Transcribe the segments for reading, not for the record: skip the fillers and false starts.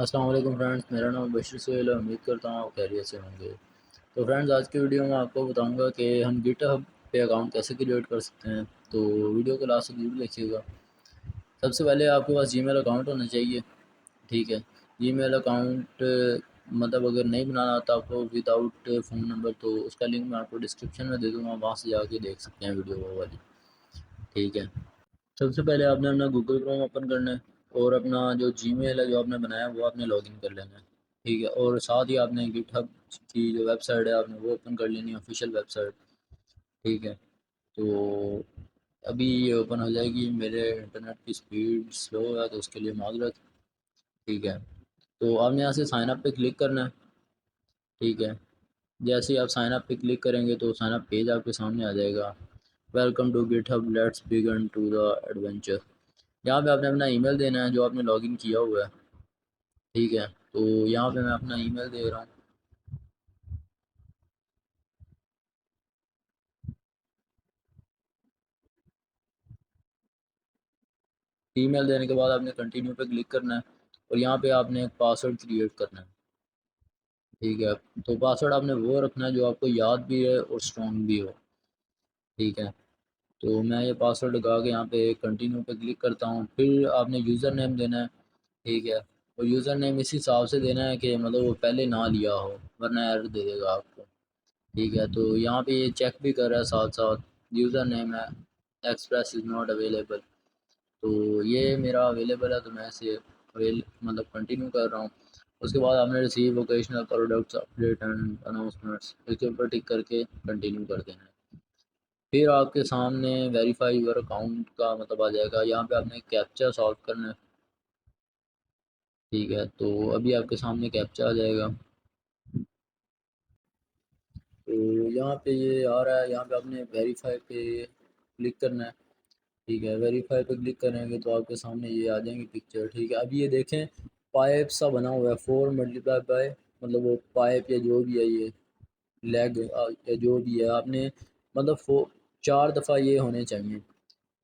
السلام علیکم فرینڈز، میرا نام بشیر سہیل ہے۔ امید کرتا ہوں آپ خیریت سے ہوں گے۔ تو فرینڈز، آج کی ویڈیو میں آپ کو بتاؤں گا کہ ہم گٹ ہب پہ اکاؤنٹ کیسے کریٹ کر سکتے ہیں۔ تو ویڈیو کو لاسٹ تک ضرور دیکھیے گا۔ سب سے پہلے آپ کے پاس جی میل اکاؤنٹ ہونا چاہیے، ٹھیک ہے۔ جی میل اکاؤنٹ مطلب اگر نہیں بنانا آتا آپ کو ود آؤٹ فون نمبر، تو اس کا لنک میں آپ کو ڈسکرپشن میں دے دوں گا، وہاں سے جا کے دیکھ سکتے ہیں ویڈیو وہ والی، ٹھیک ہے۔ سب سے پہلے آپ نے اپنا گوگل کروم اوپن کرنا ہے، اور اپنا جو جی میل ہے جو آپ نے بنایا وہ آپ نے لاگ ان کر لینا ہے، ٹھیک ہے۔ اور ساتھ ہی آپ نے گٹ ہب کی جو ویب سائٹ ہے آپ نے وہ اوپن کر لینی ہے، آفیشیل ویب سائٹ، ٹھیک ہے۔ تو ابھی یہ اوپن ہو جائے گی، میرے انٹرنیٹ کی سپیڈ سلو ہے تو اس کے لیے معذرت، ٹھیک ہے۔ تو آپ نے یہاں سے سائن اپ پہ کلک کرنا ہے، ٹھیک ہے۔ جیسے ہی آپ سائن اپ پہ کلک کریں گے تو سائن اپ پیج آپ کے سامنے آ جائے گا۔ Welcome to GitHub, let's begin to the adventure. یہاں پہ آپ نے اپنا ای میل دینا ہے جو آپ نے لاگ ان کیا ہوا ہے، ٹھیک ہے۔ تو یہاں پہ میں اپنا ای میل دے رہا ہوں۔ ای میل دینے کے بعد آپ نے کنٹینیو پہ کلک کرنا ہے، اور یہاں پہ آپ نے ایک پاسورڈ کریٹ کرنا ہے، ٹھیک ہے۔ تو پاسورڈ آپ نے وہ رکھنا ہے جو آپ کو یاد بھی ہے اور اسٹرانگ بھی ہو، ٹھیک ہے۔ تو میں یہ پاسورڈ لگا کے یہاں پہ کنٹینیو پہ کلک کرتا ہوں۔ پھر آپ نے یوزر نیم دینا ہے، ٹھیک ہے۔ اور یوزر نیم اس حساب سے دینا ہے کہ مطلب وہ پہلے نہ لیا ہو، ورنہ ایرر دے دے گا آپ کو، ٹھیک ہے۔ تو یہاں پہ یہ چیک بھی کر رہا ہے ساتھ ساتھ، یوزر نیم ہے ایکسپریس از ناٹ اویلیبل، تو یہ میرا اویلیبل ہے، تو میں اسے مطلب کنٹینیو کر رہا ہوں۔ اس کے بعد آپ نے receive vocational products update and announcements, اس کے اوپر ٹک کر کے کنٹینیو کر دینا ہے۔ پھر آپ کے سامنے ویریفائی یور اکاؤنٹ کا مطلب آ جائے گا، یہاں پہ آپ نے کیپچا سالو کرنا ہے، ٹھیک ہے۔ تو ابھی آپ کے سامنے کیپچا آ جائے گا، تو یہاں پہ یہ آ رہا ہے، یہاں پہ آپ نے ویریفائی پہ کلک کرنا ہے، ٹھیک ہے۔ ویریفائی پہ کلک کریں گے تو آپ کے سامنے یہ آ جائیں گی پکچر، ٹھیک ہے۔ ابھی یہ دیکھیں پائپ سا بنا ہوا ہے 4 ملٹیپلائی بائی، مطلب وہ پائپ یا جو بھی ہے یہ لیگ یا جو بھی ہے، آپ نے مطلب 4 دفعہ یہ ہونے چاہیے،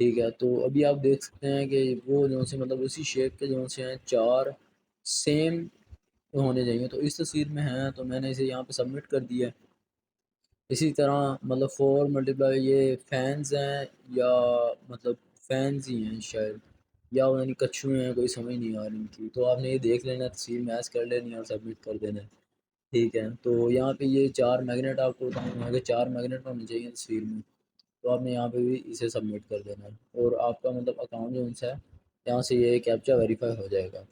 ٹھیک ہے۔ تو ابھی آپ دیکھ سکتے ہیں کہ وہ جو سے مطلب اسی شیپ کے جو سے ہیں 4 سیم ہونے چاہیے، تو اس تصویر میں ہیں، تو میں نے اسے یہاں پہ سبمٹ کر دیا ہے۔ اسی طرح مطلب 4 ملٹیپلائی یہ فینز ہیں یا مطلب فینز ہی ہیں شاید، یا وہ یعنی کچھو ہیں، کوئی سمجھ نہیں آ رہی ان کی، تو آپ نے یہ دیکھ لینا، تصویر میچ کر لینی ہے اور سبمٹ کر دینا ہے، ٹھیک ہے۔ تو یہاں پہ یہ 4 میگنیٹ آپ کو بتاؤں گا کہ 4 میگنیٹ ہونے چاہیے تصویر میں، تو آپ نے یہاں پہ بھی اسے سبمٹ کر دینا ہے، اور آپ کا مطلب اکاؤنٹ جو ان سے ہے یہاں سے یہ کیپچا ویریفائی ہو جائے گا،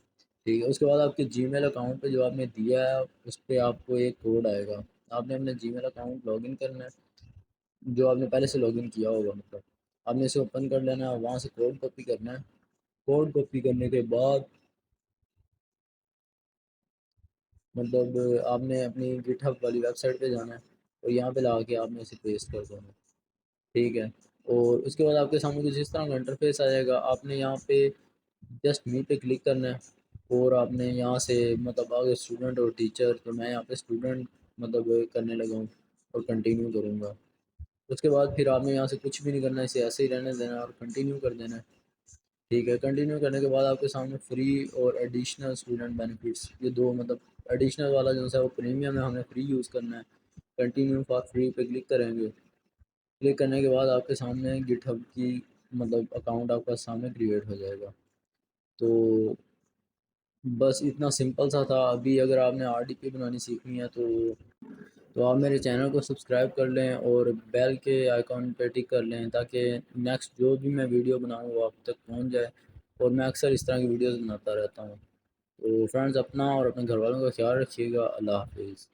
ٹھیک ہے۔ اس کے بعد آپ کے جی میل اکاؤنٹ پہ جو آپ نے دیا ہے اس پہ آپ کو ایک کوڈ آئے گا، آپ نے اپنے جی میل اکاؤنٹ لاگ ان کرنا ہے جو آپ نے پہلے سے لاگ ان کیا ہوگا، مطلب آپ نے اسے اوپن کر لینا ہے، وہاں سے کوڈ کاپی کرنا ہے۔ کوڈ کاپی کرنے کے بعد مطلب آپ نے اپنی گٹ ہب والی ویب سائٹ پہ جانا ہے، اور یہاں پہ لا کے آپ نے اسے پیسٹ کر دینا ہے، ٹھیک ہے۔ اور اس کے بعد آپ کے سامنے کچھ اس طرح کا انٹرفیس آ جائے گا، آپ نے یہاں پہ جسٹ می پہ کلک کرنا ہے، اور آپ نے یہاں سے مطلب آگے اسٹوڈنٹ اور ٹیچر، تو میں یہاں پہ اسٹوڈنٹ مطلب کرنے لگا ہوں اور کنٹینیو کروں گا۔ اس کے بعد پھر آپ نے یہاں سے کچھ بھی نہیں کرنا، اسے ایسے ہی رہنے دینا اور کنٹینیو کر دینا ہے، ٹھیک ہے۔ کنٹینیو کرنے کے بعد آپ کے سامنے فری اور ایڈیشنل اسٹوڈنٹ بینیفٹس، یہ دو مطلب ایڈیشنل والا جو ہے وہ پریمیم ہے، ہمیں فری یوز کرنا ہے، کنٹینیو فار فری پہ کلک کریں گے۔ کلک کرنے کے بعد آپ کے سامنے گٹ ہب کی مطلب اکاؤنٹ آپ کا سامنے کریٹ ہو جائے گا۔ تو بس اتنا سمپل سا تھا۔ ابھی اگر آپ نے آر ڈی پی بنانی سیکھنی ہے تو آپ میرے چینل کو سبسکرائب کر لیں اور بیل کے آئیکن پہ ٹک کر لیں، تاکہ نیکسٹ جو بھی میں ویڈیو بناؤں وہ آپ تک پہنچ جائے، اور میں اکثر اس طرح کی ویڈیوز بناتا رہتا ہوں۔ تو فرینڈز، اپنا اور اپنے گھر والوں کا خیال رکھیے گا۔ اللہ حافظ۔